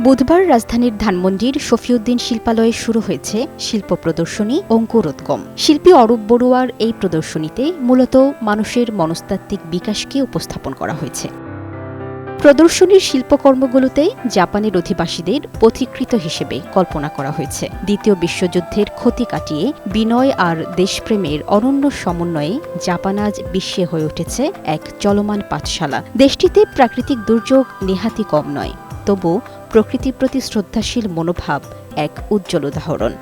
বুধবার রাজধানীর ধানমন্ডির শফিউদ্দিন শিল্পালয়ে শুরু হয়েছে শিল্প প্রদর্শনী অঙ্কুরোদ্গম। শিল্পী অরূপ বড়ুয়ার এই প্রদর্শনীতে মূলত মানুষের মনস্তাত্ত্বিক বিকাশকে উপস্থাপন করা হয়েছে। প্রদর্শনীর শিল্পকর্মগুলোতে জাপানের অধিবাসীদের পথিকৃত হিসেবে কল্পনা করা হয়েছে। দ্বিতীয় বিশ্বযুদ্ধের ক্ষতি কাটিয়ে বিনয় আর দেশপ্রেমের অনন্য সমন্বয়ে জাপান আজ বিশ্বে হয়ে উঠেছে এক চলমান পাঠশালা। দেশটিতে প্রাকৃতিক দুর্যোগ নেহাতি কম নয়, তবু প্রকৃতির প্রতি শ্রদ্ধাশীল মনোভাব এক উজ্জ্বল উদাহরণ।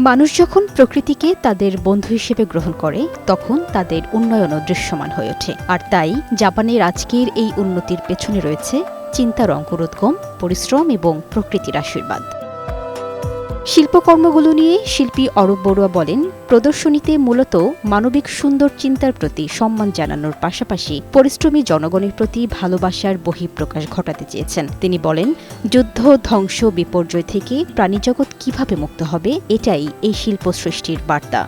মানুষ যখন প্রকৃতিকে তাদের বন্ধু হিসেবে গ্রহণ করে, তখন তাদের উন্নয়নও দৃশ্যমান হয়ে ওঠে। আর তাই জাপানের আজকের এই উন্নতির পেছনে রয়েছে চিন্তার অঙ্কুরোদ্গম, পরিশ্রম এবং প্রকৃতির আশীর্বাদ। শিল্পকর্মগুলো নিয়ে শিল্পী অরূপ বড়ুয়া বলেন, প্রদর্শনীতে মূলত মানবিক সুন্দর চিন্তার প্রতি সম্মান জানানোর পাশাপাশি পরিশ্রমী জনগণের প্রতি ভালোবাসার বহিঃপ্রকাশ ঘটাতে চেয়েছেন। তিনি বলেন, যুদ্ধ, ধ্বংস, বিপর্যয় থেকে প্রাণীজগৎ কিভাবে মুক্ত হবে, এটাই এই শিল্প সৃষ্টির বার্তা।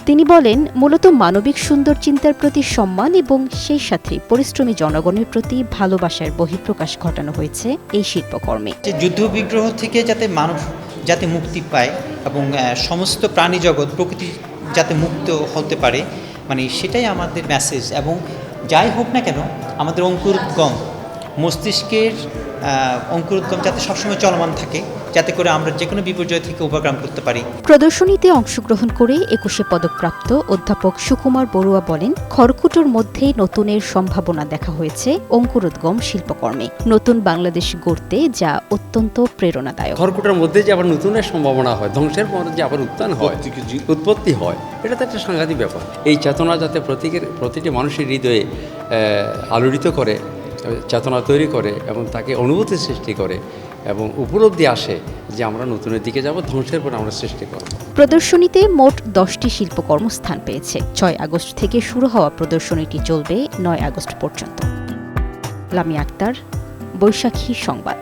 তিনি বলেন, মূলত মানবিক সুন্দর চিন্তার প্রতি সম্মান এবং সেই সাথে পরিশ্রমী জনগণের প্রতি ভালোবাসার বহিঃপ্রকাশ ঘটানো হয়েছে এই শিল্পকর্মে। যুদ্ধ বিগ্রহ থেকে যাতে মানুষ যাতে মুক্তি পায় এবং সমস্ত প্রাণী জগৎ প্রকৃতি যাতে মুক্ত হতে পারে, সেটাই আমাদের মেসেজ। এবং যাই হোক না কেন, আমাদের অঙ্কুরোদ্গম, মস্তিষ্কের অঙ্কুরোদ্গম যাতে সবসময় চলমান থাকে, যাতে করে আমরা যে কোনো বিপর্যয় থেকে উপক্রম করতে পারি। প্রদর্শনীতে অংশগ্রহণ করে 21 পদকপ্রাপ্ত অধ্যাপক সুকুমার বড়ুয়া বলেন, খড়কুটোর মধ্যে নতুনের সম্ভাবনা দেখা হয়েছে অঙ্কুরোদ্গম শিল্পকর্মে, নতুন বাংলাদেশ গড়তে, যা অত্যন্ত প্রেরণাদায়ক। খড়কুটোর মধ্যে যে আবার নতুনের সম্ভাবনা হয়, ধ্বংসের পর যে আবার উত্থান হয়, উৎপত্তি হয়, এটা তো একটা সাংঘাতিক ব্যাপার। এই চেতনা যাতে প্রতিটি মানুষের হৃদয়ে আলোড়িত করে, চেতনা তৈরি করে এবং তাকে অনুভূতি সৃষ্টি করে এবং উপলব্ধি আসে যে আমরা নতুনের দিকে যাব, ধ্বংসের পর আমরা সৃষ্টি করব। প্রদর্শনীতে মোট 10টি শিল্পকর্ম স্থান পেয়েছে। 6 আগস্ট থেকে শুরু হওয়া প্রদর্শনীটি চলবে 9 আগস্ট পর্যন্ত। লামিয়া আক্তার, বৈশাখী সংবাদ।